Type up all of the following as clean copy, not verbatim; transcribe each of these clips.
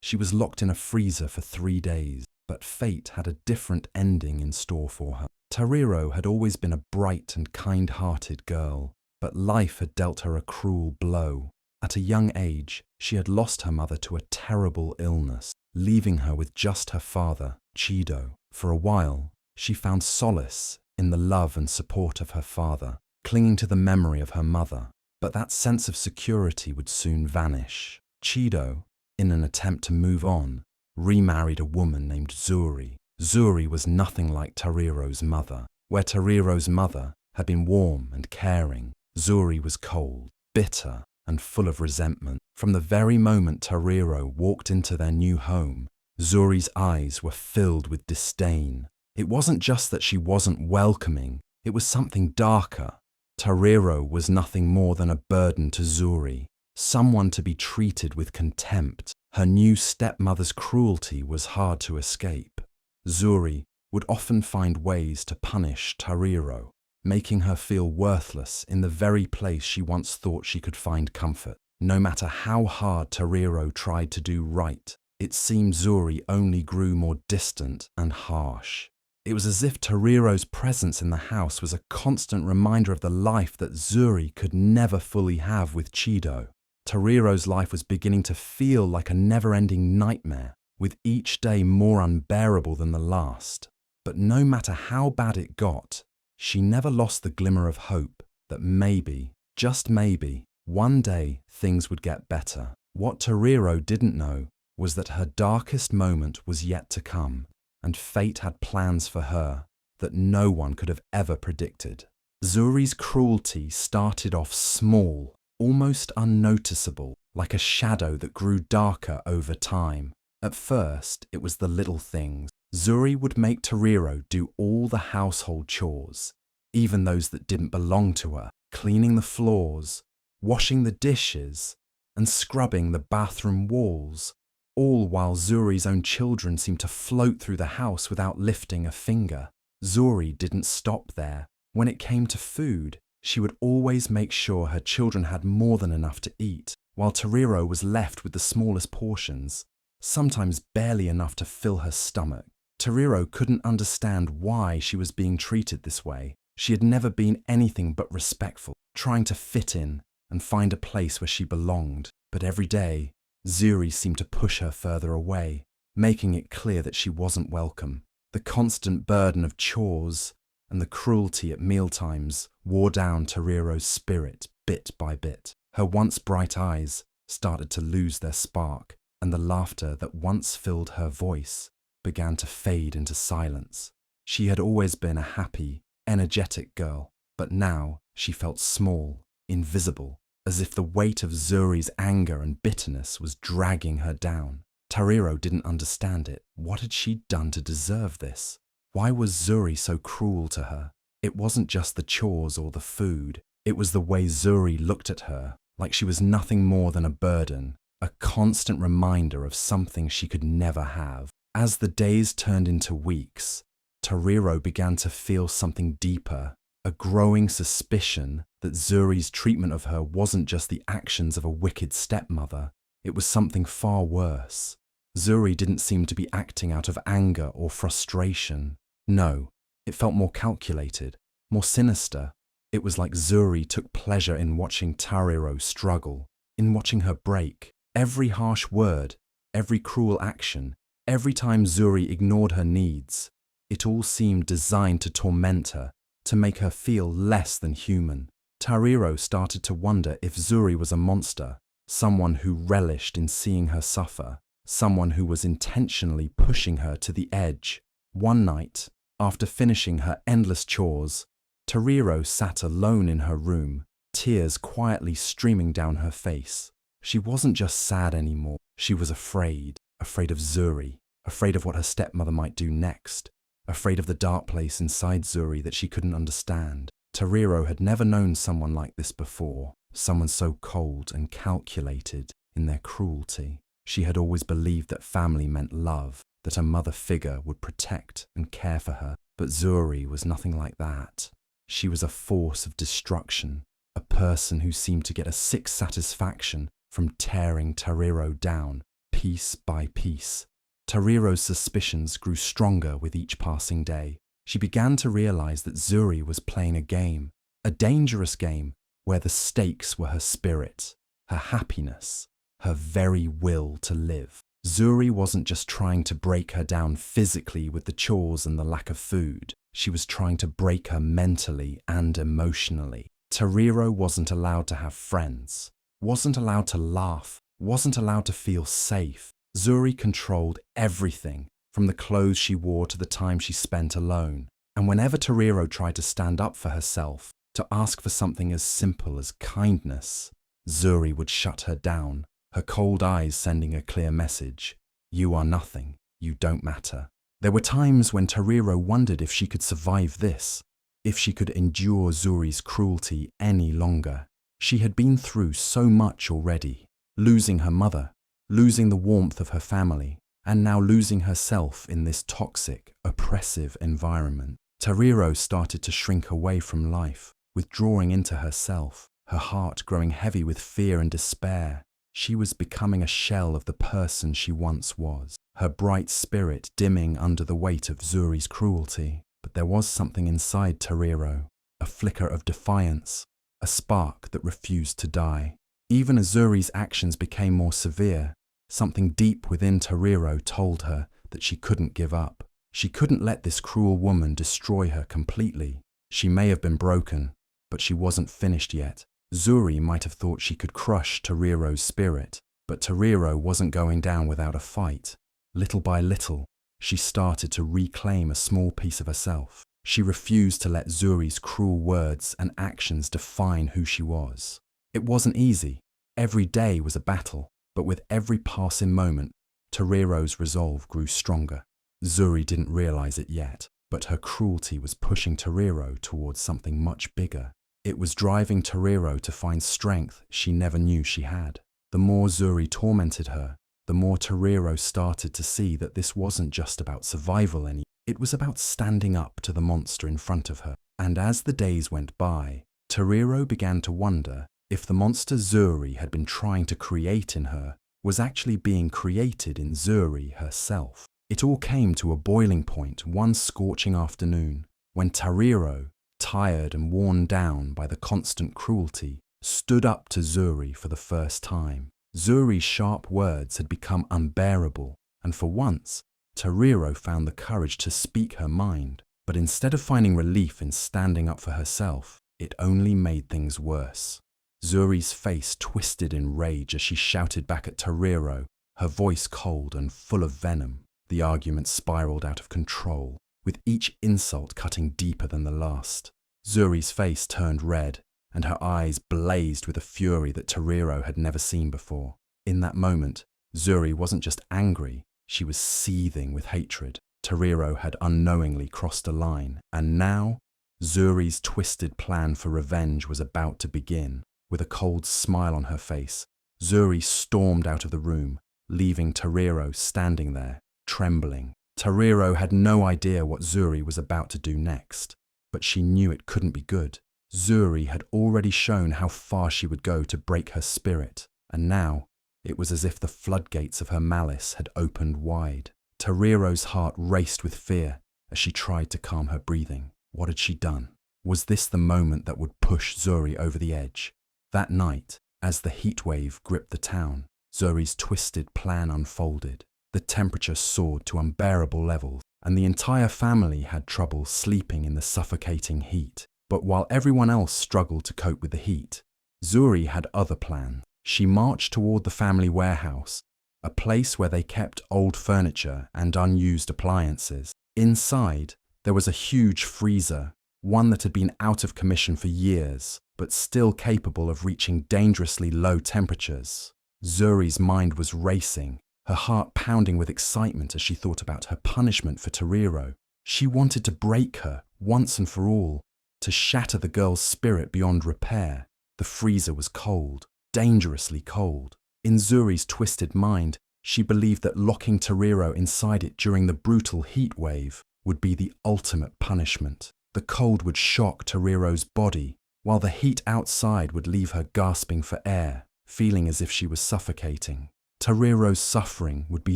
She was locked in a freezer for 3 days, but fate had a different ending in store for her. Tariro had always been a bright and kind-hearted girl, but life had dealt her a cruel blow. At a young age, she had lost her mother to a terrible illness, leaving her with just her father, Chido. For a while, she found solace in the love and support of her father, clinging to the memory of her mother. But that sense of security would soon vanish. Chido, in an attempt to move on, remarried a woman named Zuri. Zuri was nothing like Tariro's mother. Where Tariro's mother had been warm and caring, Zuri was cold, bitter, and full of resentment. From the very moment Tariro walked into their new home, Zuri's eyes were filled with disdain. It wasn't just that she wasn't welcoming, it was something darker. Tariro was nothing more than a burden to Zuri, someone to be treated with contempt. Her new stepmother's cruelty was hard to escape. Zuri would often find ways to punish Tariro, making her feel worthless in the very place she once thought she could find comfort. No matter how hard Tariro tried to do right, it seemed Zuri only grew more distant and harsh. It was as if Tariro's presence in the house was a constant reminder of the life that Zuri could never fully have with Chido. Tariro's life was beginning to feel like a never-ending nightmare, with each day more unbearable than the last. But no matter how bad it got, she never lost the glimmer of hope that maybe, just maybe, one day things would get better. What Tariro didn't know was that her darkest moment was yet to come, and fate had plans for her that no one could have ever predicted. Zuri's cruelty started off small, almost unnoticeable, like a shadow that grew darker over time. At first, it was the little things. Zuri would make Tariro do all the household chores, even those that didn't belong to her, cleaning the floors, washing the dishes, and scrubbing the bathroom walls, all while Zuri's own children seemed to float through the house without lifting a finger. Zuri didn't stop there. When it came to food, she would always make sure her children had more than enough to eat, while Tariro was left with the smallest portions, sometimes barely enough to fill her stomach. Tariro couldn't understand why she was being treated this way. She had never been anything but respectful, trying to fit in and find a place where she belonged. But every day, Zuri seemed to push her further away, making it clear that she wasn't welcome. The constant burden of chores and the cruelty at mealtimes wore down Tariro's spirit bit by bit. Her once bright eyes started to lose their spark, and the laughter that once filled her voice began to fade into silence. She had always been a happy, energetic girl, but now she felt small, invisible, as if the weight of Zuri's anger and bitterness was dragging her down. Tariro didn't understand it. What had she done to deserve this? Why was Zuri so cruel to her? It wasn't just the chores or the food. It was the way Zuri looked at her, like she was nothing more than a burden, a constant reminder of something she could never have. As the days turned into weeks, Tariro began to feel something deeper, a growing suspicion that Zuri's treatment of her wasn't just the actions of a wicked stepmother. It was something far worse. Zuri didn't seem to be acting out of anger or frustration. No, it felt more calculated, more sinister. It was like Zuri took pleasure in watching Tariro struggle, in watching her break. Every harsh word, every cruel action, every time Zuri ignored her needs, it all seemed designed to torment her, to make her feel less than human. Tariro started to wonder if Zuri was a monster, someone who relished in seeing her suffer, someone who was intentionally pushing her to the edge. One night, after finishing her endless chores, Tariro sat alone in her room, tears quietly streaming down her face. She wasn't just sad anymore, she was afraid of Zuri, afraid of what her stepmother might do next, afraid of the dark place inside Zuri that she couldn't understand. Tariro had never known someone like this before, someone so cold and calculated in their cruelty. She had always believed that family meant love, that a mother figure would protect and care for her, but Zuri was nothing like that. She was a force of destruction, a person who seemed to get a sick satisfaction from tearing Tariro down, piece by piece. Tariro's suspicions grew stronger with each passing day. She began to realize that Zuri was playing a dangerous game where the stakes were her spirit, her happiness, her very will to live. Zuri wasn't just trying to break her down physically with the chores and the lack of food. She was trying to break her mentally and emotionally. Tariro wasn't allowed to have friends, wasn't allowed to laugh, wasn't allowed to feel safe. Zuri controlled everything, from the clothes she wore to the time she spent alone. And whenever Tariro tried to stand up for herself, to ask for something as simple as kindness, Zuri would shut her down, her cold eyes sending a clear message: you are nothing, you don't matter. There were times when Tariro wondered if she could survive this, if she could endure Zuri's cruelty any longer. She had been through so much already, losing her mother, losing the warmth of her family, and now losing herself in this toxic, oppressive environment. Tariro started to shrink away from life, withdrawing into herself, her heart growing heavy with fear and despair. She was becoming a shell of the person she once was, her bright spirit dimming under the weight of Zuri's cruelty. But there was something inside Tariro, a flicker of defiance, a spark that refused to die. Even as Zuri's actions became more severe, something deep within Tariro told her that she couldn't give up. She couldn't let this cruel woman destroy her completely. She may have been broken, but she wasn't finished yet. Zuri might have thought she could crush Tariro's spirit, but Tariro wasn't going down without a fight. Little by little, she started to reclaim a small piece of herself. She refused to let Zuri's cruel words and actions define who she was. It wasn't easy. Every day was a battle, but with every passing moment, Tariro's resolve grew stronger. Zuri didn't realize it yet, but her cruelty was pushing Tariro towards something much bigger. It was driving Tariro to find strength she never knew she had. The more Zuri tormented her, the more Tariro started to see that this wasn't just about survival anymore. It was about standing up to the monster in front of her. And as the days went by, Tariro began to wonder if the monster Zuri had been trying to create in her was actually being created in Zuri herself. It all came to a boiling point one scorching afternoon when Tariro, tired and worn down by the constant cruelty, stood up to Zuri for the first time. Zuri's sharp words had become unbearable, and for once, Tariro found the courage to speak her mind. But instead of finding relief in standing up for herself, it only made things worse. Zuri's face twisted in rage as she shouted back at Tariro, her voice cold and full of venom. The argument spiraled out of control, with each insult cutting deeper than the last. Zuri's face turned red, and her eyes blazed with a fury that Tariro had never seen before. In that moment, Zuri wasn't just angry, she was seething with hatred. Tariro had unknowingly crossed a line, and now, Zuri's twisted plan for revenge was about to begin. With a cold smile on her face, Zuri stormed out of the room, leaving Tariro standing there, trembling. Tariro had no idea what Zuri was about to do next, but she knew it couldn't be good. Zuri had already shown how far she would go to break her spirit, and now it was as if the floodgates of her malice had opened wide. Tariro's heart raced with fear as she tried to calm her breathing. What had she done? Was this the moment that would push Zuri over the edge? That night, as the heat wave gripped the town, Zuri's twisted plan unfolded. The temperature soared to unbearable levels, and the entire family had trouble sleeping in the suffocating heat. But while everyone else struggled to cope with the heat, Zuri had other plans. She marched toward the family warehouse, a place where they kept old furniture and unused appliances. Inside, there was a huge freezer, one that had been out of commission for years, but still capable of reaching dangerously low temperatures. Zuri's mind was racing, her heart pounding with excitement as she thought about her punishment for Tariro. She wanted to break her, once and for all, to shatter the girl's spirit beyond repair. The freezer was cold, dangerously cold. In Zuri's twisted mind, she believed that locking Tariro inside it during the brutal heat wave would be the ultimate punishment. The cold would shock Tariro's body, while the heat outside would leave her gasping for air, feeling as if she was suffocating. Tariro's suffering would be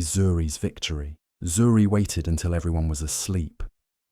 Zuri's victory. Zuri waited until everyone was asleep,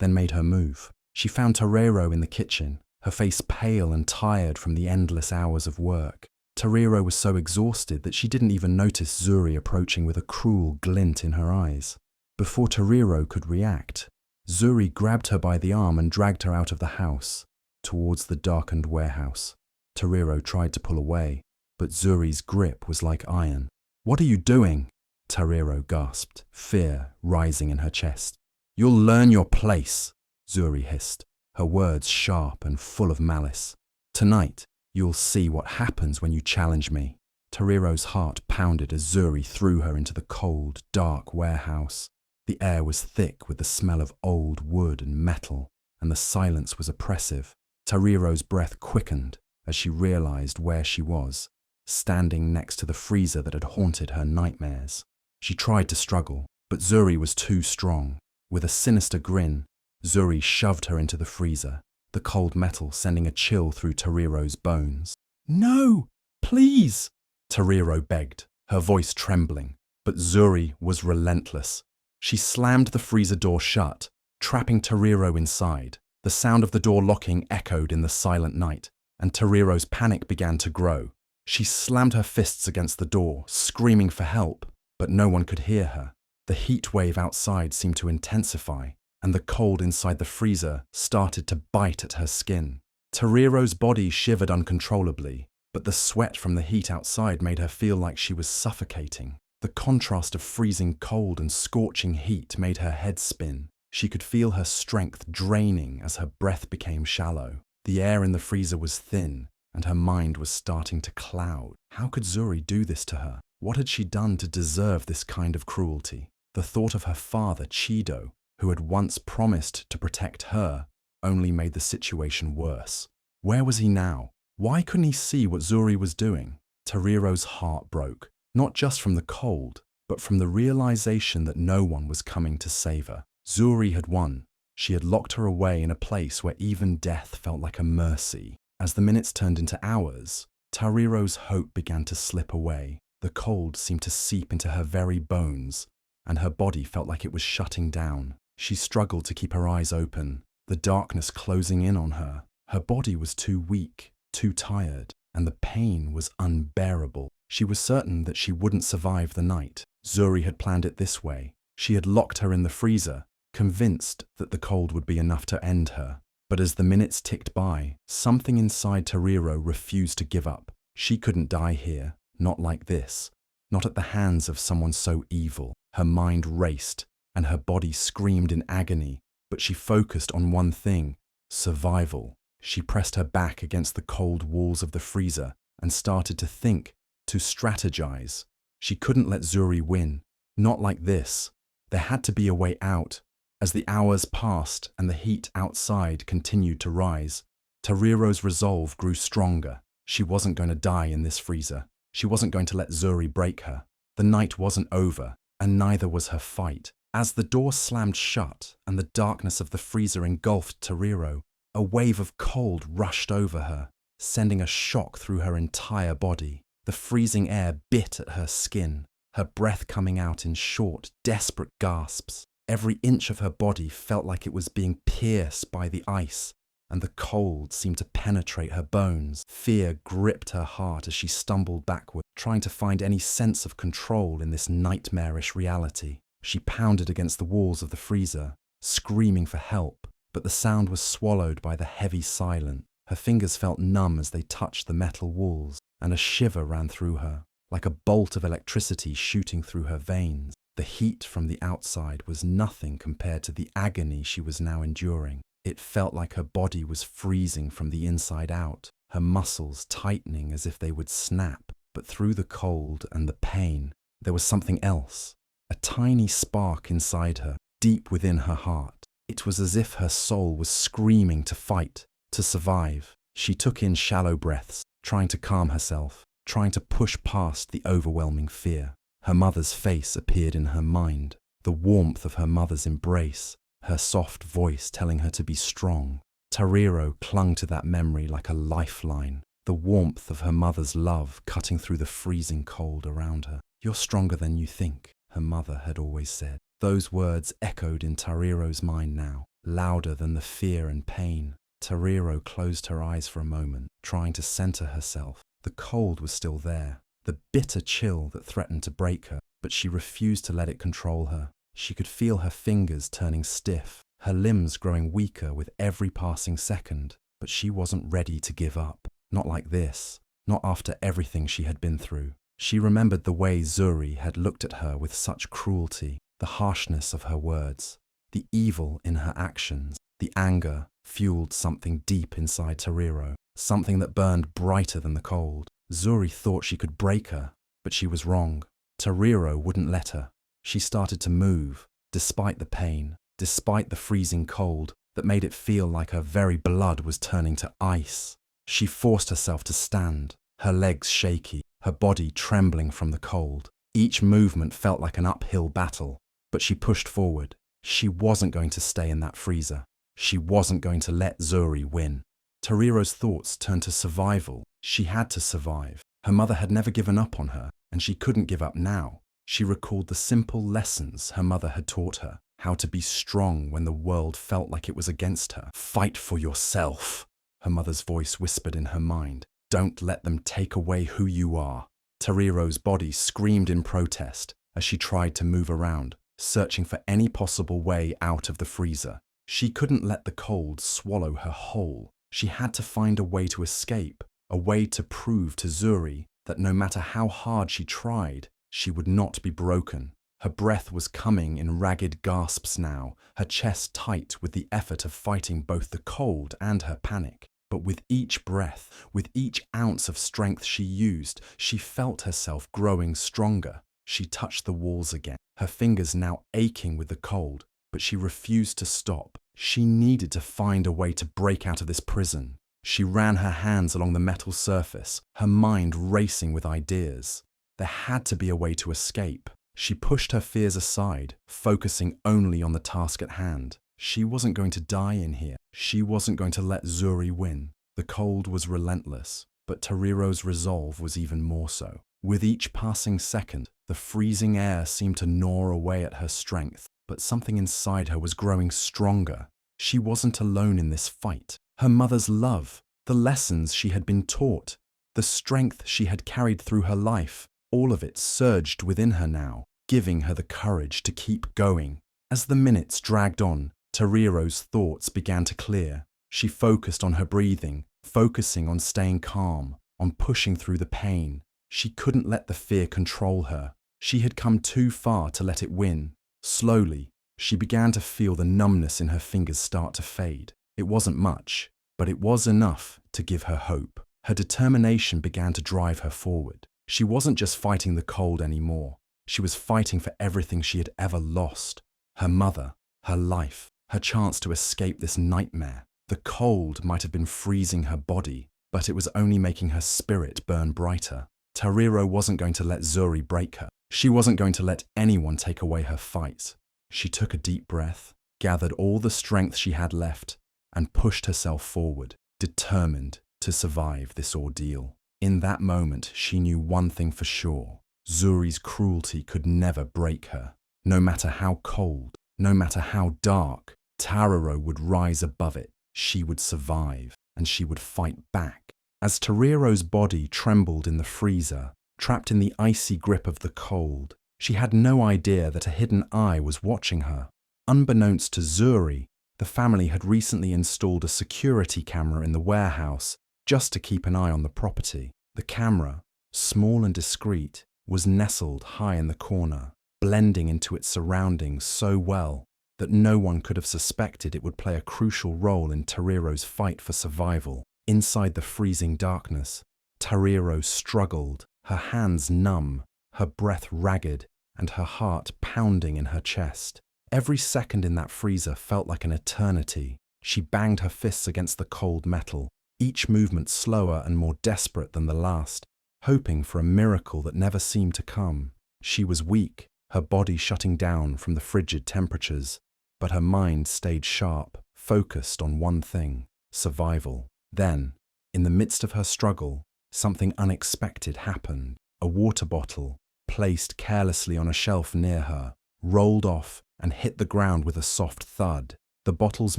then made her move. She found Tariro in the kitchen, her face pale and tired from the endless hours of work. Tariro was so exhausted that she didn't even notice Zuri approaching with a cruel glint in her eyes. Before Tariro could react, Zuri grabbed her by the arm and dragged her out of the house, towards the darkened warehouse. Tariro tried to pull away, but Zuri's grip was like iron. "What are you doing?" Tariro gasped, fear rising in her chest. "You'll learn your place," Zuri hissed, her words sharp and full of malice. "Tonight, you'll see what happens when you challenge me." Tariro's heart pounded as Zuri threw her into the cold, dark warehouse. The air was thick with the smell of old wood and metal, and the silence was oppressive. Tariro's breath quickened as she realized where she was, standing next to the freezer that had haunted her nightmares. She tried to struggle, but Zuri was too strong. With a sinister grin, Zuri shoved her into the freezer, the cold metal sending a chill through Tariro's bones. "No, please," Tariro begged, her voice trembling, but Zuri was relentless. She slammed the freezer door shut, trapping Tariro inside. The sound of the door locking echoed in the silent night, and Tariro's panic began to grow. She slammed her fists against the door, screaming for help, but no one could hear her. The heat wave outside seemed to intensify, and the cold inside the freezer started to bite at her skin. Tariro's body shivered uncontrollably, but the sweat from the heat outside made her feel like she was suffocating. The contrast of freezing cold and scorching heat made her head spin. She could feel her strength draining as her breath became shallow. The air in the freezer was thin, and her mind was starting to cloud. How could Zuri do this to her? What had she done to deserve this kind of cruelty? The thought of her father, Chido, who had once promised to protect her, only made the situation worse. Where was he now? Why couldn't he see what Zuri was doing? Tariro's heart broke, not just from the cold, but from the realization that no one was coming to save her. Zuri had won. She had locked her away in a place where even death felt like a mercy. As the minutes turned into hours, Tariro's hope began to slip away. The cold seemed to seep into her very bones, and her body felt like it was shutting down. She struggled to keep her eyes open, the darkness closing in on her. Her body was too weak, too tired, and the pain was unbearable. She was certain that she wouldn't survive the night. Zuri had planned it this way. She had locked her in the freezer, convinced that the cold would be enough to end her. But as the minutes ticked by, something inside Tariro refused to give up. She couldn't die here, not like this, not at the hands of someone so evil. Her mind raced, and her body screamed in agony, but she focused on one thing: survival. She pressed her back against the cold walls of the freezer and started to think, to strategize. She couldn't let Zuri win, not like this. There had to be a way out. As the hours passed and the heat outside continued to rise, Tariro's resolve grew stronger. She wasn't going to die in this freezer. She wasn't going to let Zuri break her. The night wasn't over, and neither was her fight. As the door slammed shut and the darkness of the freezer engulfed Tariro, a wave of cold rushed over her, sending a shock through her entire body. The freezing air bit at her skin, her breath coming out in short, desperate gasps. Every inch of her body felt like it was being pierced by the ice, and the cold seemed to penetrate her bones. Fear gripped her heart as she stumbled backward, trying to find any sense of control in this nightmarish reality. She pounded against the walls of the freezer, screaming for help, but the sound was swallowed by the heavy silence. Her fingers felt numb as they touched the metal walls, and a shiver ran through her, like a bolt of electricity shooting through her veins. The heat from the outside was nothing compared to the agony she was now enduring. It felt like her body was freezing from the inside out, her muscles tightening as if they would snap. But through the cold and the pain, there was something else, a tiny spark inside her, deep within her heart. It was as if her soul was screaming to fight, to survive. She took in shallow breaths, trying to calm herself, trying to push past the overwhelming fear. Her mother's face appeared in her mind, the warmth of her mother's embrace, her soft voice telling her to be strong. Tariro clung to that memory like a lifeline. the warmth of her mother's love cutting through the freezing cold around her. "You're stronger than you think," her mother had always said. Those words echoed in Tariro's mind now, louder than the fear and pain. Tariro closed her eyes for a moment, trying to center herself. The cold was still there, the bitter chill that threatened to break her, but she refused to let it control her. She could feel her fingers turning stiff, her limbs growing weaker with every passing second, but she wasn't ready to give up. Not like this, not after everything she had been through. She remembered the way Zuri had looked at her with such cruelty, the harshness of her words, the evil in her actions. The anger fueled something deep inside Tariro, something that burned brighter than the cold. Zuri thought she could break her, but she was wrong. Tariro wouldn't let her. She started to move, despite the pain, despite the freezing cold that made it feel like her very blood was turning to ice. She forced herself to stand, her legs shaky, her body trembling from the cold. Each movement felt like an uphill battle, but she pushed forward. She wasn't going to stay in that freezer. She wasn't going to let Zuri win. Tariro's thoughts turned to survival. She had to survive. Her mother had never given up on her, and she couldn't give up now. She recalled the simple lessons her mother had taught her, how to be strong when the world felt like it was against her. "Fight for yourself," her mother's voice whispered in her mind. "Don't let them take away who you are." Tariro's body screamed in protest as she tried to move around, searching for any possible way out of the freezer. She couldn't let the cold swallow her whole. She had to find a way to escape, a way to prove to Zuri that no matter how hard she tried, she would not be broken. Her breath was coming in ragged gasps now, her chest tight with the effort of fighting both the cold and her panic. But with each breath, with each ounce of strength she used, she felt herself growing stronger. She touched the walls again, her fingers now aching with the cold, but she refused to stop. She needed to find a way to break out of this prison. She ran her hands along the metal surface, her mind racing with ideas. There had to be a way to escape. She pushed her fears aside, focusing only on the task at hand. She wasn't going to die in here. She wasn't going to let Zuri win. The cold was relentless, but Tariro's resolve was even more so. With each passing second, the freezing air seemed to gnaw away at her strength, but something inside her was growing stronger. She wasn't alone in this fight. Her mother's love, the lessons she had been taught, the strength she had carried through her life, all of it surged within her now, giving her the courage to keep going. As the minutes dragged on, Tariro's thoughts began to clear. She focused on her breathing, focusing on staying calm, on pushing through the pain. She couldn't let the fear control her. She had come too far to let it win. Slowly, she began to feel the numbness in her fingers start to fade. It wasn't much, but it was enough to give her hope. Her determination began to drive her forward. She wasn't just fighting the cold anymore. She was fighting for everything she had ever lost. Her mother, her life, her chance to escape this nightmare. The cold might have been freezing her body, but it was only making her spirit burn brighter. Tariro wasn't going to let Zuri break her. She wasn't going to let anyone take away her fight. She took a deep breath, gathered all the strength she had left, and pushed herself forward, determined to survive this ordeal. In that moment, she knew one thing for sure. Zuri's cruelty could never break her. No matter how cold, no matter how dark, Tariro would rise above it. She would survive, and she would fight back. As Tariro's body trembled in the freezer, trapped in the icy grip of the cold, she had no idea that a hidden eye was watching her. Unbeknownst to Zuri, the family had recently installed a security camera in the warehouse just to keep an eye on the property. The camera, small and discreet, was nestled high in the corner, blending into its surroundings so well that no one could have suspected it would play a crucial role in Tariro's fight for survival. Inside the freezing darkness, Tariro struggled, her hands numb, her breath ragged, and her heart pounding in her chest. Every second in that freezer felt like an eternity. She banged her fists against the cold metal, each movement slower and more desperate than the last, hoping for a miracle that never seemed to come. She was weak, her body shutting down from the frigid temperatures, but her mind stayed sharp, focused on one thing: survival. Then, In the midst of her struggle, something unexpected happened. A water bottle, placed carelessly on a shelf near her, rolled off and hit the ground with a soft thud. The bottle's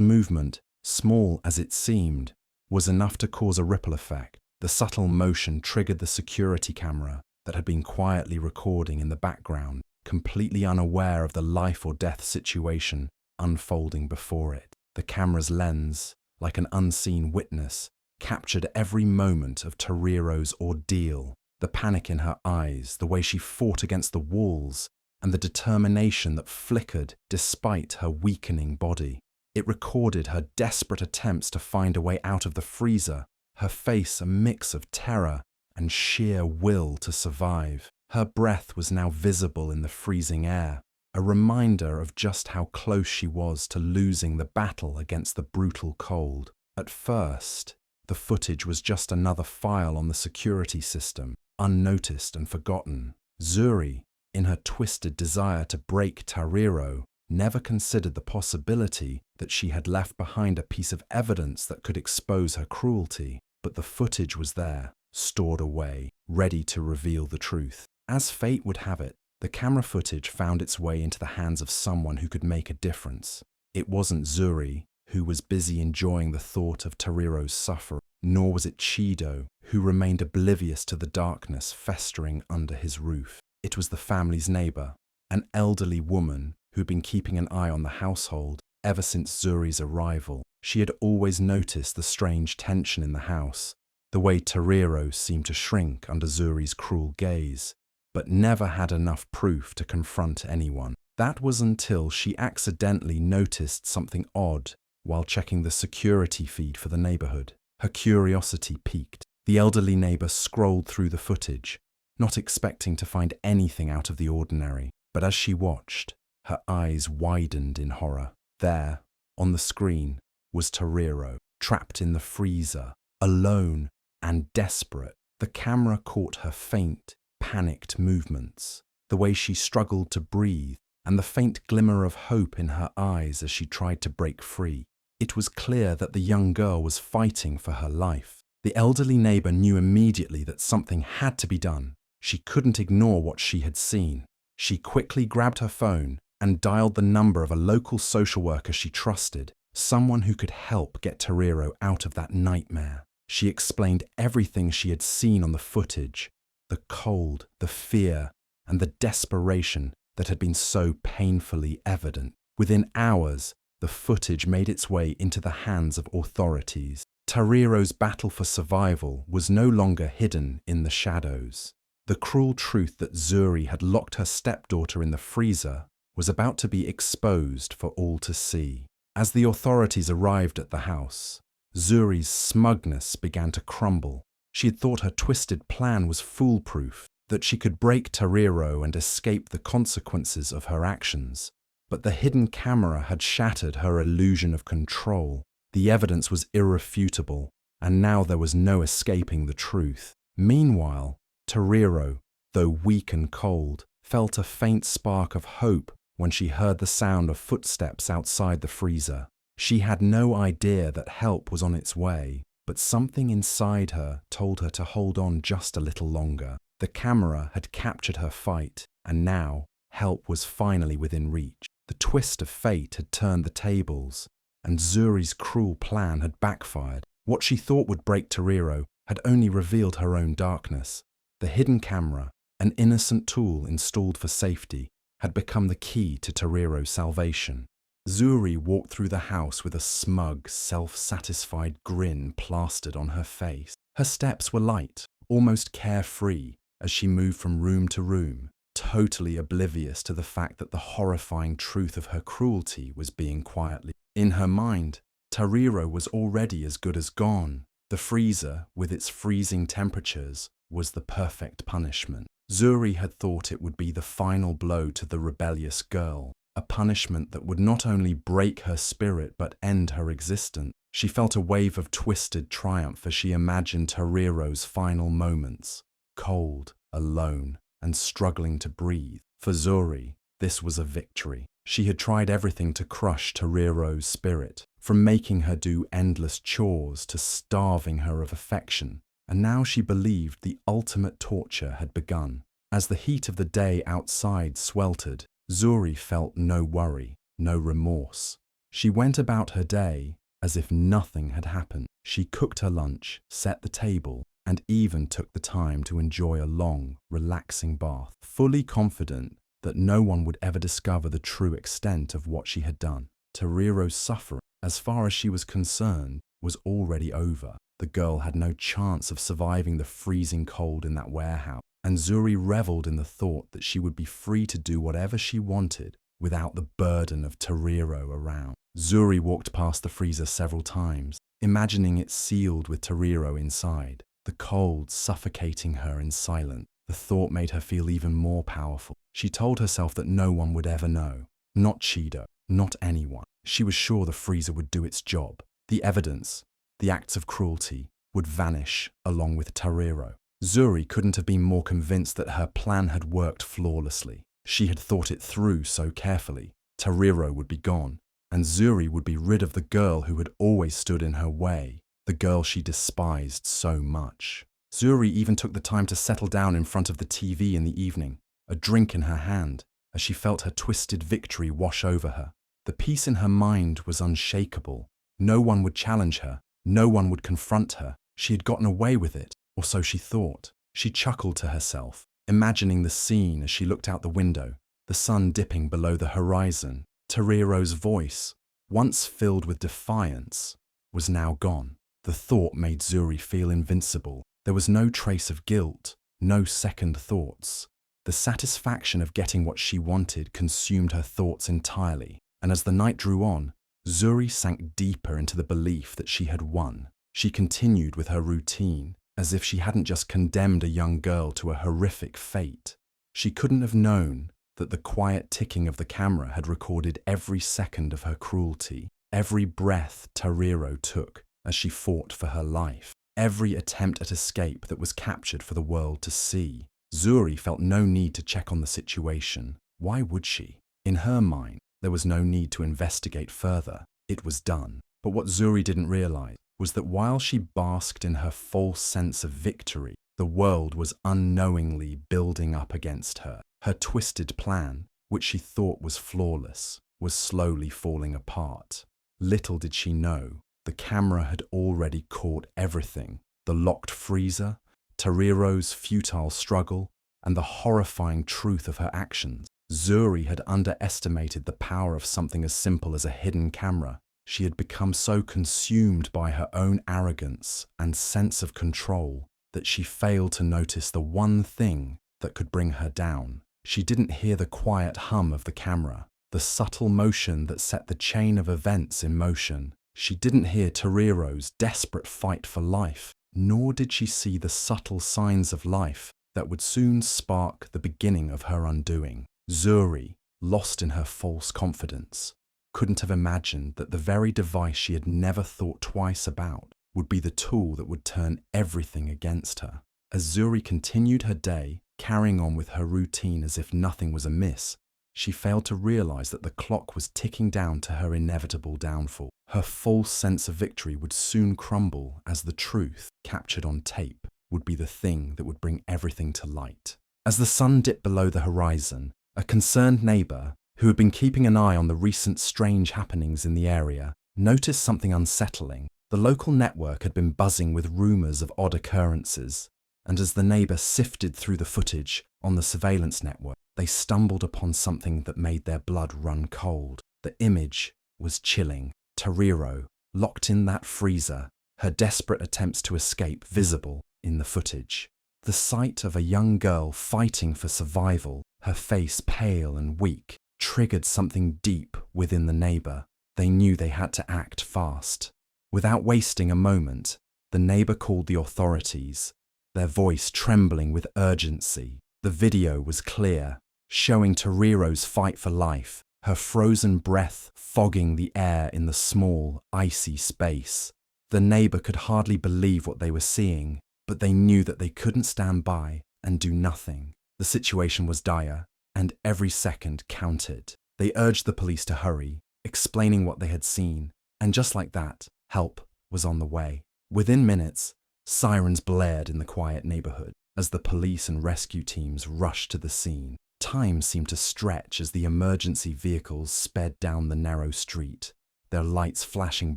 movement, small as it seemed, was enough to cause a ripple effect. The subtle motion triggered the security camera that had been quietly recording in the background, completely unaware of the life or death situation unfolding before it. The camera's lens, like an unseen witness, captured every moment of Tariro's ordeal, the panic in her eyes, the way she fought against the walls, and the determination that flickered despite her weakening body. It recorded her desperate attempts to find a way out of the freezer, her face a mix of terror and sheer will to survive. Her breath was now visible in the freezing air, a reminder of just how close she was to losing the battle against the brutal cold. At first, the footage was just another file on the security system, unnoticed and forgotten. Zuri, in her twisted desire to break Tariro, never considered the possibility that she had left behind a piece of evidence that could expose her cruelty. But the footage was there, stored away, ready to reveal the truth. As fate would have it, the camera footage found its way into the hands of someone who could make a difference. It wasn't Zuri, who was busy enjoying the thought of Tariro's suffering, nor was it Chido, who remained oblivious to the darkness festering under his roof. It was the family's neighbor, an elderly woman who'd been keeping an eye on the household ever since Zuri's arrival. She had always noticed the strange tension in the house, the way Tariro seemed to shrink under Zuri's cruel gaze, but never had enough proof to confront anyone. That was until she accidentally noticed something odd while checking the security feed for the neighborhood. Her curiosity piqued. The elderly neighbor scrolled through the footage, not expecting to find anything out of the ordinary. But as she watched, her eyes widened in horror. There, on the screen, was Tariro, trapped in the freezer, alone and desperate. The camera caught her faint, panicked movements, the way she struggled to breathe, and the faint glimmer of hope in her eyes as she tried to break free. It was clear that the young girl was fighting for her life. The elderly neighbor knew immediately that something had to be done. She couldn't ignore what she had seen. She quickly grabbed her phone and dialed the number of a local social worker she trusted, someone who could help get Tariro out of that nightmare. She explained everything she had seen on the footage, the cold, the fear, and the desperation that had been so painfully evident. Within hours, the footage made its way into the hands of authorities. Tariro's battle for survival was no longer hidden in the shadows. The cruel truth that Zuri had locked her stepdaughter in the freezer was about to be exposed for all to see. As the authorities arrived at the house, Zuri's smugness began to crumble. She had thought her twisted plan was foolproof, that she could break Tariro and escape the consequences of her actions. But the hidden camera had shattered her illusion of control. The evidence was irrefutable, and now there was no escaping the truth. Meanwhile, Tariro, though weak and cold, felt a faint spark of hope when she heard the sound of footsteps outside the freezer. She had no idea that help was on its way, but something inside her told her to hold on just a little longer. The camera had captured her fight, and now help was finally within reach. The twist of fate had turned the tables, and Zuri's cruel plan had backfired. What she thought would break Tariro had only revealed her own darkness. The hidden camera, an innocent tool installed for safety, had become the key to Tariro's salvation. Zuri walked through the house with a smug, self-satisfied grin plastered on her face. Her steps were light, almost carefree, as she moved from room to room, totally oblivious to the fact that the horrifying truth of her cruelty was being quietly. In her mind, Tariro was already as good as gone. The freezer, with its freezing temperatures, was the perfect punishment. Zuri had thought it would be the final blow to the rebellious girl, a punishment that would not only break her spirit but end her existence. She felt a wave of twisted triumph as she imagined Tariro's final moments, cold, alone, and struggling to breathe. For Zuri, this was a victory. She had tried everything to crush Tariro's spirit, from making her do endless chores to starving her of affection, and now she believed the ultimate torture had begun. As the heat of the day outside sweltered, Zuri felt no worry, no remorse. She went about her day as if nothing had happened. She cooked her lunch, set the table, and even took the time to enjoy a long, relaxing bath, fully confident that no one would ever discover the true extent of what she had done. Tariro's suffering, as far as she was concerned, was already over. The girl had no chance of surviving the freezing cold in that warehouse, and Zuri reveled in the thought that she would be free to do whatever she wanted without the burden of Tariro around. Zuri walked past the freezer several times, imagining it sealed with Tariro inside, the cold suffocating her in silence. The thought made her feel even more powerful. She told herself that no one would ever know. Not Chido, not anyone. She was sure the freezer would do its job. The evidence, the acts of cruelty, would vanish along with Tariro. Zuri couldn't have been more convinced that her plan had worked flawlessly. She had thought it through so carefully. Tariro would be gone, and Zuri would be rid of the girl who had always stood in her way, the girl she despised so much. Zuri even took the time to settle down in front of the TV in the evening, a drink in her hand, as she felt her twisted victory wash over her. The peace in her mind was unshakable. No one would challenge her. No one would confront her. She had gotten away with it, or so she thought. She chuckled to herself, imagining the scene as she looked out the window, the sun dipping below the horizon. Tariro's voice, once filled with defiance, was now gone. The thought made Zuri feel invincible. There was no trace of guilt, no second thoughts. The satisfaction of getting what she wanted consumed her thoughts entirely, and as the night drew on, Zuri sank deeper into the belief that she had won. She continued with her routine, as if she hadn't just condemned a young girl to a horrific fate. She couldn't have known that the quiet ticking of the camera had recorded every second of her cruelty, every breath Tariro took as she fought for her life, every attempt at escape that was captured for the world to see. Zuri felt no need to check on the situation. Why would she? In her mind, there was no need to investigate further. It was done. But what Zuri didn't realize was that while she basked in her false sense of victory, the world was unknowingly building up against her. Her twisted plan, which she thought was flawless, was slowly falling apart. Little did she know, the camera had already caught everything: the locked freezer, Tariro's futile struggle, and the horrifying truth of her actions. Zuri had underestimated the power of something as simple as a hidden camera. She had become so consumed by her own arrogance and sense of control that she failed to notice the one thing that could bring her down. She didn't hear the quiet hum of the camera, the subtle motion that set the chain of events in motion. She didn't hear Tariro's desperate fight for life, nor did she see the subtle signs of life that would soon spark the beginning of her undoing. Zuri, lost in her false confidence, couldn't have imagined that the very device she had never thought twice about would be the tool that would turn everything against her. As Zuri continued her day, carrying on with her routine as if nothing was amiss, she failed to realize that the clock was ticking down to her inevitable downfall. Her false sense of victory would soon crumble as the truth, captured on tape, would be the thing that would bring everything to light. As the sun dipped below the horizon, a concerned neighbor, who had been keeping an eye on the recent strange happenings in the area, noticed something unsettling. The local network had been buzzing with rumors of odd occurrences, and as the neighbor sifted through the footage on the surveillance network, they stumbled upon something that made their blood run cold. The image was chilling. Tariro, locked in that freezer, her desperate attempts to escape visible in the footage. The sight of a young girl fighting for survival, her face pale and weak, triggered something deep within the neighbor. They knew they had to act fast. Without wasting a moment, the neighbor called the authorities, their voice trembling with urgency. The video was clear, showing Tariro's fight for life, her frozen breath fogging the air in the small, icy space. The neighbor could hardly believe what they were seeing, but they knew that they couldn't stand by and do nothing. The situation was dire, and every second counted. They urged the police to hurry, explaining what they had seen, And just like that, help was on the way. Within minutes, sirens blared in the quiet neighborhood as the police and rescue teams rushed to the scene. Time seemed to stretch as the emergency vehicles sped down the narrow street, their lights flashing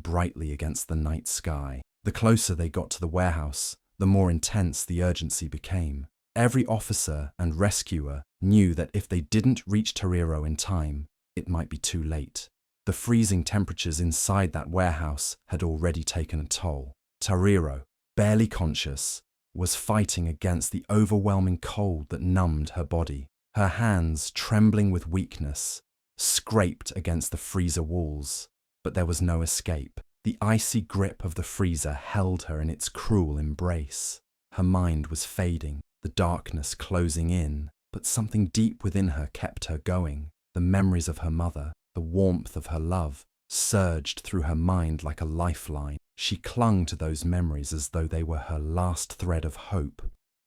brightly against the night sky. The closer they got to the warehouse, the more intense the urgency became. Every officer and rescuer knew that if they didn't reach Tariro in time, it might be too late. The freezing temperatures inside that warehouse had already taken a toll. Tariro, barely conscious, was fighting against the overwhelming cold that numbed her body. Her hands, trembling with weakness, scraped against the freezer walls, but there was no escape. The icy grip of the freezer held her in its cruel embrace. Her mind was fading, the darkness closing in, but something deep within her kept her going. The memories of her mother, the warmth of her love, surged through her mind like a lifeline. She clung to those memories as though they were her last thread of hope.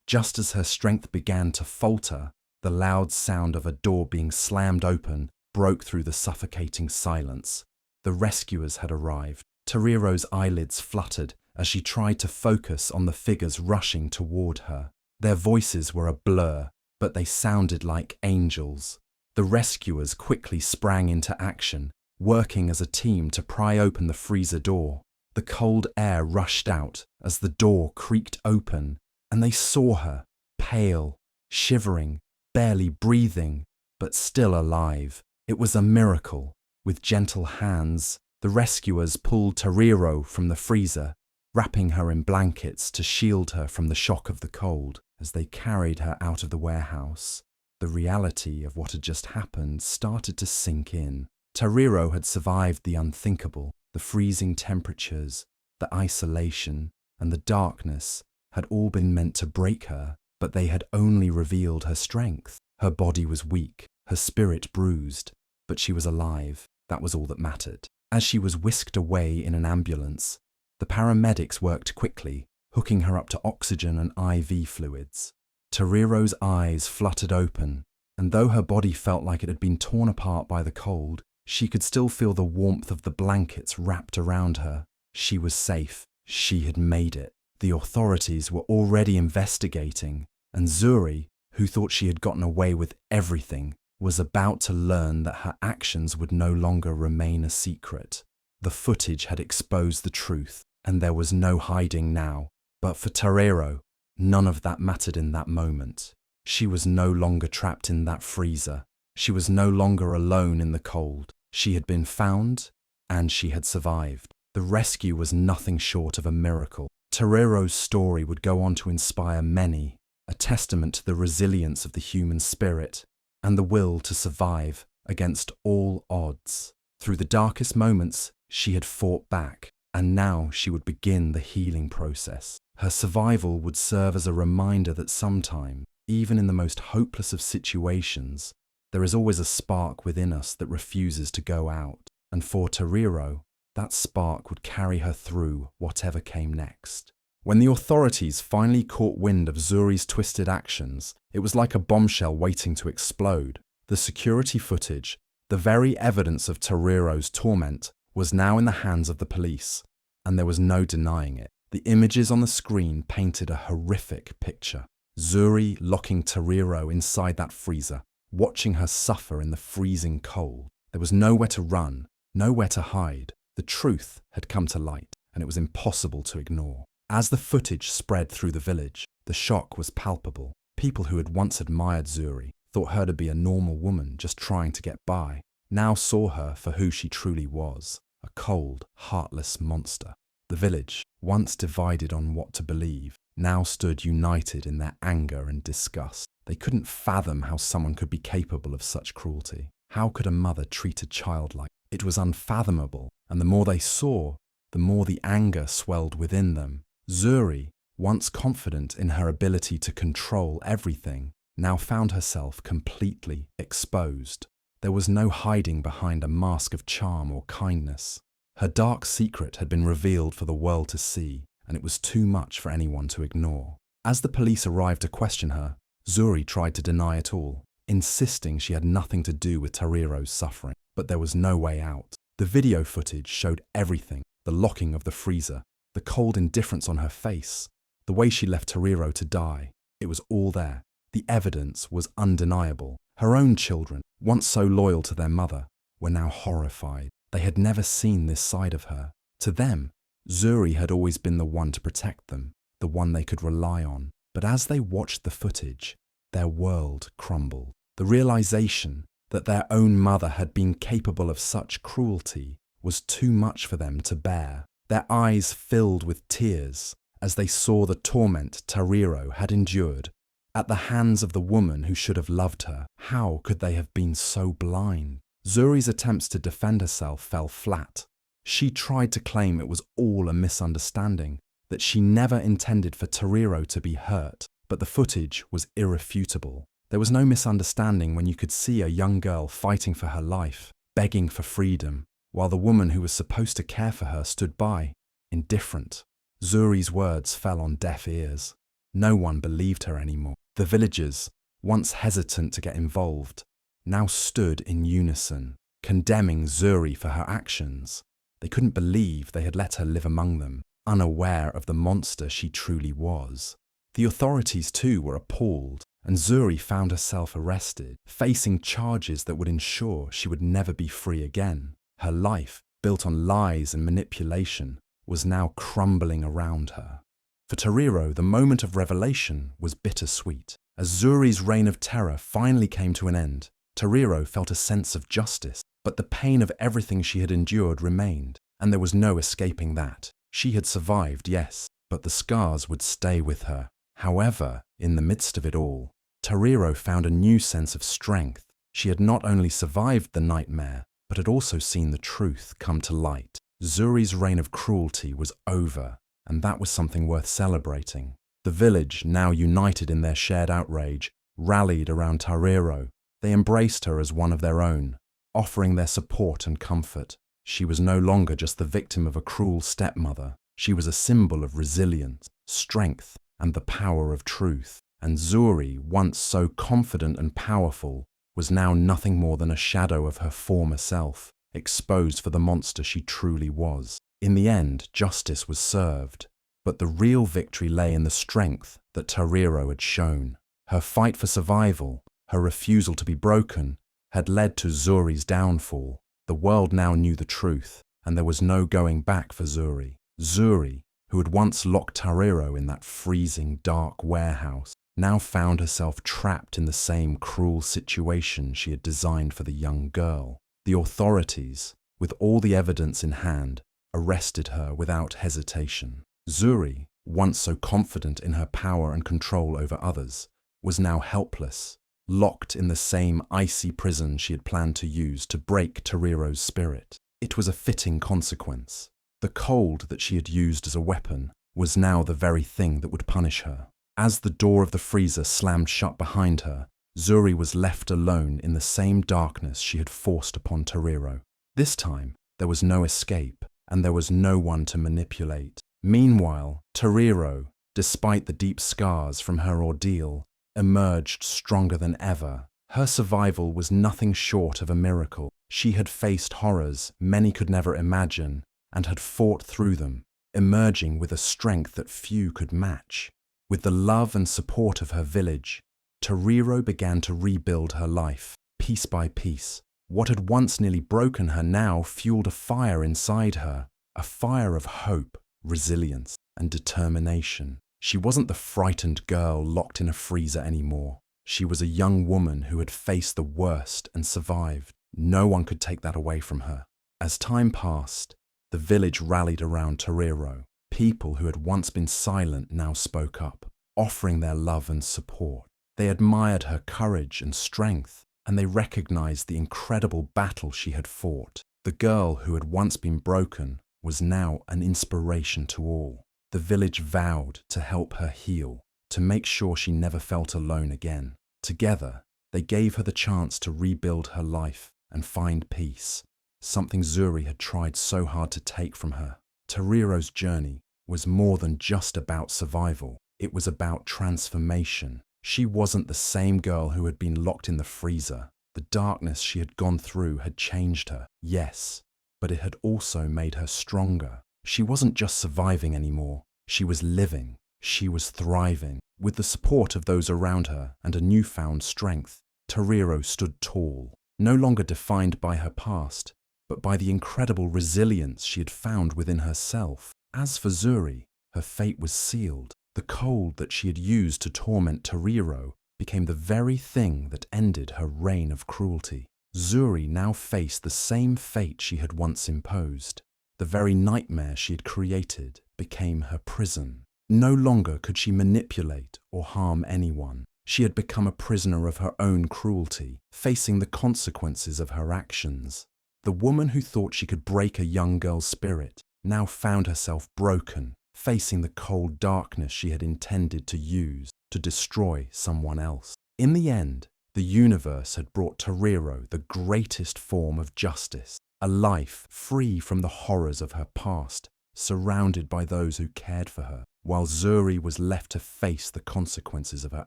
Just as her strength began to falter, the loud sound of a door being slammed open broke through the suffocating silence. The rescuers had arrived. Tariro's eyelids fluttered as she tried to focus on the figures rushing toward her. Their voices were a blur, but they sounded like angels. The rescuers quickly sprang into action, working as a team to pry open the freezer door. The cold air rushed out as the door creaked open, and they saw her, pale, shivering, barely breathing, but still alive. It was a miracle. With gentle hands, the rescuers pulled Tariro from the freezer, wrapping her in blankets to shield her from the shock of the cold. As they carried her out of the warehouse, the reality of what had just happened started to sink in. Tariro had survived the unthinkable. The freezing temperatures, the isolation, and the darkness had all been meant to break her, but they had only revealed her strength. Her body was weak, her spirit bruised, but she was alive. That was all that mattered. As she was whisked away in an ambulance, the paramedics worked quickly, hooking her up to oxygen and IV fluids. Tariro's eyes fluttered open, and though her body felt like it had been torn apart by the cold, she could still feel the warmth of the blankets wrapped around her. She was safe. She had made it. The authorities were already investigating, and Zuri, who thought she had gotten away with everything, was about to learn that her actions would no longer remain a secret. The footage had exposed the truth, and there was no hiding now. But for Tariro, none of that mattered in that moment. She was no longer trapped in that freezer. She was no longer alone in the cold. She had been found, and she had survived. The rescue was nothing short of a miracle. Tariro's story would go on to inspire many, a testament to the resilience of the human spirit and the will to survive against all odds. Through the darkest moments, she had fought back, and now she would begin the healing process. Her survival would serve as a reminder that sometime, even in the most hopeless of situations, there is always a spark within us that refuses to go out. And for Tariro, that spark would carry her through whatever came next. When the authorities finally caught wind of Zuri's twisted actions, it was like a bombshell waiting to explode. The security footage, the very evidence of Tariro's torment, was now in the hands of the police, and there was no denying it. The images on the screen painted a horrific picture. Zuri locking Tariro inside that freezer, watching her suffer in the freezing cold. There was nowhere to run, nowhere to hide. The truth had come to light, and it was impossible to ignore. As the footage spread through the village, the shock was palpable. People who had once admired Zuri, thought her to be a normal woman just trying to get by, now saw her for who she truly was, a cold, heartless monster. The village, once divided on what to believe, now stood united in their anger and disgust. They couldn't fathom how someone could be capable of such cruelty. How could a mother treat a child like that? It was unfathomable, and the more they saw, the more the anger swelled within them. Zuri, once confident in her ability to control everything, now found herself completely exposed. There was no hiding behind a mask of charm or kindness. Her dark secret had been revealed for the world to see, and it was too much for anyone to ignore. As the police arrived to question her, Zuri tried to deny it all, insisting she had nothing to do with Tariro's suffering. But there was no way out. The video footage showed everything: the locking of the freezer, the cold indifference on her face, the way she left Tariro to die. It was all there. The evidence was undeniable. Her own children, once so loyal to their mother, were now horrified. They had never seen this side of her. To them, Zuri had always been the one to protect them, the one they could rely on. But as they watched the footage, their world crumbled. The realization that their own mother had been capable of such cruelty was too much for them to bear. Their eyes filled with tears as they saw the torment Tariro had endured at the hands of the woman who should have loved her. How could they have been so blind? Zuri's attempts to defend herself fell flat. She tried to claim it was all a misunderstanding, that she never intended for Tariro to be hurt, but the footage was irrefutable. There was no misunderstanding when you could see a young girl fighting for her life, begging for freedom, while the woman who was supposed to care for her stood by, indifferent. Zuri's words fell on deaf ears. No one believed her anymore. The villagers, once hesitant to get involved, now stood in unison, condemning Zuri for her actions. They couldn't believe they had let her live among them, unaware of the monster she truly was. The authorities too were appalled, and Zuri found herself arrested, facing charges that would ensure she would never be free again. Her life, built on lies and manipulation, was now crumbling around her. For Tariro, the moment of revelation was bittersweet. As Zuri's reign of terror finally came to an end, Tariro felt a sense of justice, but the pain of everything she had endured remained, and there was no escaping that. She had survived, yes, but the scars would stay with her. However, in the midst of it all, Tariro found a new sense of strength. She had not only survived the nightmare, but had also seen the truth come to light. Zuri's reign of cruelty was over, and that was something worth celebrating. The village, now united in their shared outrage, rallied around Tariro. They embraced her as one of their own, offering their support and comfort. She was no longer just the victim of a cruel stepmother. She was a symbol of resilience, strength, and the power of truth. And Zuri, once so confident and powerful, was now nothing more than a shadow of her former self, exposed for the monster she truly was. In the end, justice was served, but the real victory lay in the strength that Tariro had shown. Her fight for survival, her refusal to be broken, had led to Zuri's downfall. The world now knew the truth, and there was no going back for Zuri. Zuri, who had once locked Tariro in that freezing, dark warehouse, now found herself trapped in the same cruel situation she had designed for the young girl. The authorities, with all the evidence in hand, arrested her without hesitation. Zuri, once so confident in her power and control over others, was now helpless, locked in the same icy prison she had planned to use to break Tariro's spirit. It was a fitting consequence. The cold that she had used as a weapon was now the very thing that would punish her. As the door of the freezer slammed shut behind her, Zuri was left alone in the same darkness she had forced upon Tariro. This time, there was no escape, and there was no one to manipulate. Meanwhile, Tariro, despite the deep scars from her ordeal, emerged stronger than ever. Her survival was nothing short of a miracle. She had faced horrors many could never imagine, and had fought through them, emerging with a strength that few could match. With the love and support of her village, Tariro began to rebuild her life, piece by piece. What had once nearly broken her now fueled a fire inside her, a fire of hope, resilience, and determination. She wasn't the frightened girl locked in a freezer anymore. She was a young woman who had faced the worst and survived. No one could take that away from her. As time passed, the village rallied around Tariro. People who had once been silent now spoke up, offering their love and support. They admired her courage and strength, and they recognized the incredible battle she had fought. The girl who had once been broken was now an inspiration to all. The village vowed to help her heal, to make sure she never felt alone again. Together, they gave her the chance to rebuild her life and find peace, something Zuri had tried so hard to take from her. Tariro's journey was more than just about survival. It was about transformation. She wasn't the same girl who had been locked in the freezer. The darkness she had gone through had changed her. Yes, but it had also made her stronger. She wasn't just surviving anymore, she was living, she was thriving. With the support of those around her and a newfound strength, Tariro stood tall, no longer defined by her past, but by the incredible resilience she had found within herself. As for Zuri, her fate was sealed. The cold that she had used to torment Tariro became the very thing that ended her reign of cruelty. Zuri now faced the same fate she had once imposed. The very nightmare she had created became her prison. No longer could she manipulate or harm anyone. She had become a prisoner of her own cruelty, facing the consequences of her actions. The woman who thought she could break a young girl's spirit now found herself broken, facing the cold darkness she had intended to use to destroy someone else. In the end, the universe had brought Tariro the greatest form of justice, a life free from the horrors of her past, surrounded by those who cared for her, while Zuri was left to face the consequences of her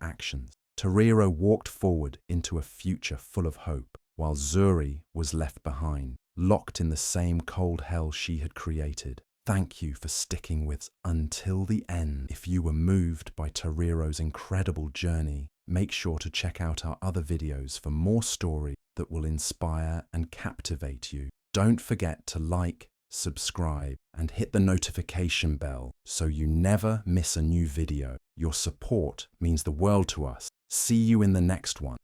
actions. Tariro walked forward into a future full of hope, while Zuri was left behind, locked in the same cold hell she had created. Thank you for sticking with us until the end. If you were moved by Tariro's incredible journey, make sure to check out our other videos for more stories that will inspire and captivate you. Don't forget to like, subscribe, and hit the notification bell so you never miss a new video. Your support means the world to us. See you in the next one.